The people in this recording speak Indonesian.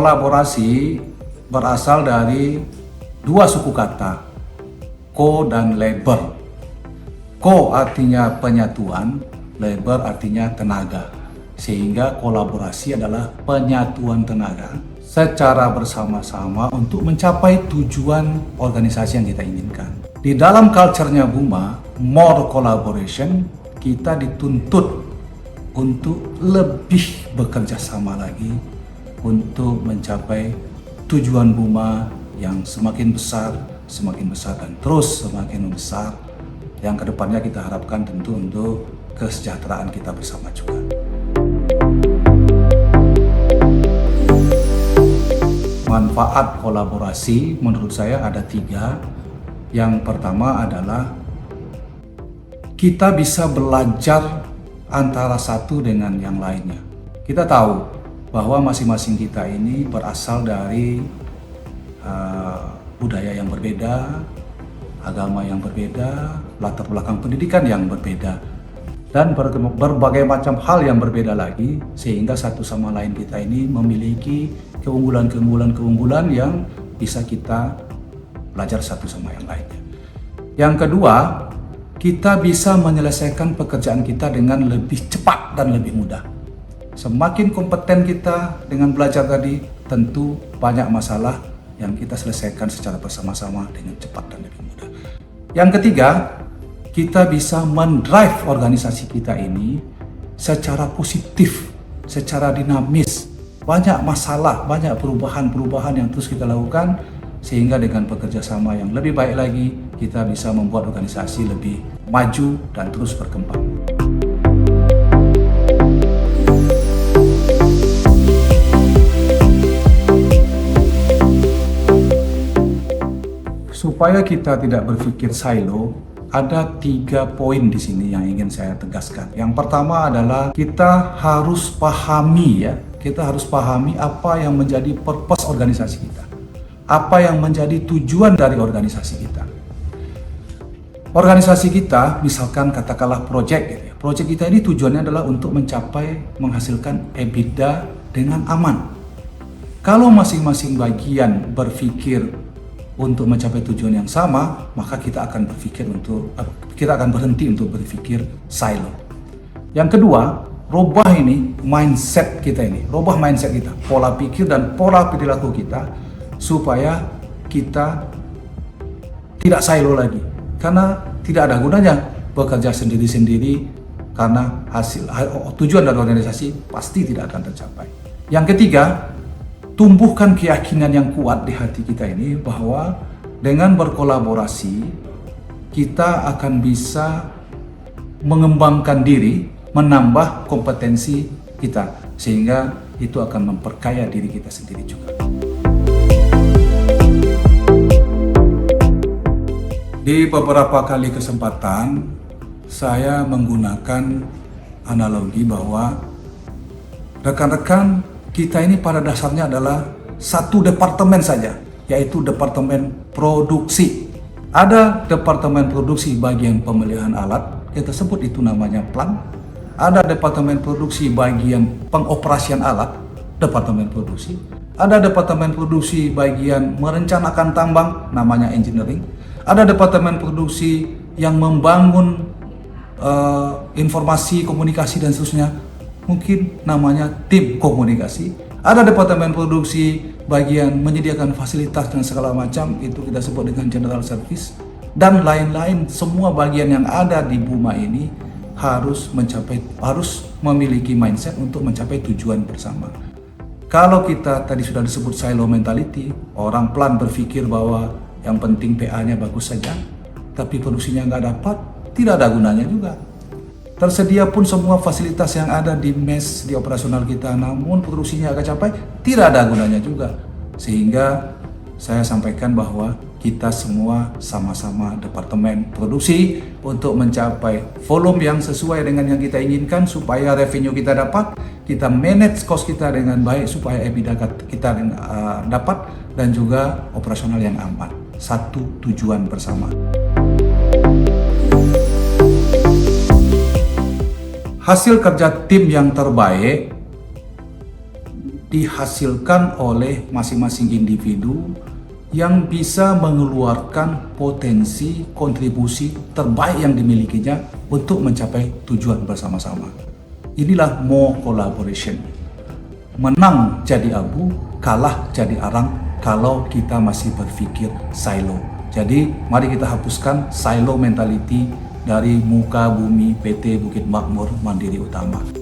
Kolaborasi berasal dari dua suku kata, co dan labor. Co artinya penyatuan, labor artinya tenaga. Sehingga kolaborasi adalah penyatuan tenaga secara bersama-sama untuk mencapai tujuan organisasi yang kita inginkan. Di dalam culture-nya Buma, more collaboration, kita dituntut untuk lebih bekerja sama lagi untuk mencapai tujuan Buma yang semakin besar dan terus semakin besar, yang kedepannya kita harapkan tentu untuk kesejahteraan kita bersama juga. Manfaat kolaborasi menurut saya ada 3. Yang pertama adalah kita bisa belajar antara satu dengan yang lainnya. Kita tahu bahwa masing-masing kita ini berasal dari budaya yang berbeda, agama yang berbeda, latar belakang pendidikan yang berbeda, dan berbagai macam hal yang berbeda lagi, sehingga satu sama lain kita ini memiliki keunggulan yang bisa kita belajar satu sama yang lainnya. Yang kedua, kita bisa menyelesaikan pekerjaan kita dengan lebih cepat dan lebih mudah. Semakin kompeten kita dengan belajar tadi, tentu banyak masalah yang kita selesaikan secara bersama-sama dengan cepat dan lebih mudah. Yang ketiga, kita bisa mendrive organisasi kita ini secara positif, secara dinamis. Banyak masalah, banyak perubahan yang terus kita lakukan, sehingga dengan bekerja sama yang lebih baik lagi, kita bisa membuat organisasi lebih maju dan terus berkembang. Supaya kita tidak berpikir silo, ada 3 poin di sini yang ingin saya tegaskan. Yang pertama adalah kita harus pahami apa yang menjadi purpose organisasi kita. Apa yang menjadi tujuan dari organisasi kita. Organisasi kita, misalkan katakanlah project. Project kita ini tujuannya adalah untuk menghasilkan EBITDA dengan aman. Kalau masing-masing bagian berpikir untuk mencapai tujuan yang sama, maka kita akan berhenti untuk berpikir silo. Yang kedua, rubah mindset kita, pola pikir dan pola perilaku kita, supaya kita tidak silo lagi. Karena tidak ada gunanya bekerja sendiri-sendiri, karena tujuan dari organisasi pasti tidak akan tercapai. Yang ketiga, tumbuhkan keyakinan yang kuat di hati kita ini bahwa dengan berkolaborasi kita akan bisa mengembangkan diri, menambah kompetensi kita, sehingga itu akan memperkaya diri kita sendiri juga. Di beberapa kali kesempatan saya menggunakan analogi bahwa rekan-rekan kita ini pada dasarnya adalah satu departemen saja, yaitu departemen produksi. Ada departemen produksi bagian pemilihan alat, kita sebut itu namanya plant. Ada departemen produksi bagian pengoperasian alat, departemen produksi. Ada departemen produksi bagian merencanakan tambang, namanya engineering. Ada departemen produksi yang membangun informasi, komunikasi dan seterusnya, mungkin namanya tim komunikasi. Ada departemen produksi bagian menyediakan fasilitas dan segala macam, itu kita sebut dengan general service. Dan lain-lain, semua bagian yang ada di Buma ini harus memiliki mindset untuk mencapai tujuan bersama. Kalau kita tadi sudah disebut silo mentality, orang plan berpikir bahwa yang penting PA-nya bagus saja, tapi produksinya nggak dapat, tidak ada gunanya juga. Tersedia pun semua fasilitas yang ada di mes, di operasional kita, namun produksinya agak capai, tidak ada gunanya juga. Sehingga saya sampaikan bahwa kita semua sama-sama departemen produksi untuk mencapai volume yang sesuai dengan yang kita inginkan, supaya revenue kita dapat, kita manage cost kita dengan baik supaya EBITDA kita dapat, dan juga operasional yang aman. Satu tujuan bersama. Hasil kerja tim yang terbaik dihasilkan oleh masing-masing individu yang bisa mengeluarkan potensi kontribusi terbaik yang dimilikinya untuk mencapai tujuan bersama-sama. Inilah more collaboration. Menang jadi abu, kalah jadi arang kalau kita masih berpikir silo. Jadi mari kita hapuskan silo mentality dari muka bumi PT Bukit Makmur Mandiri Utama.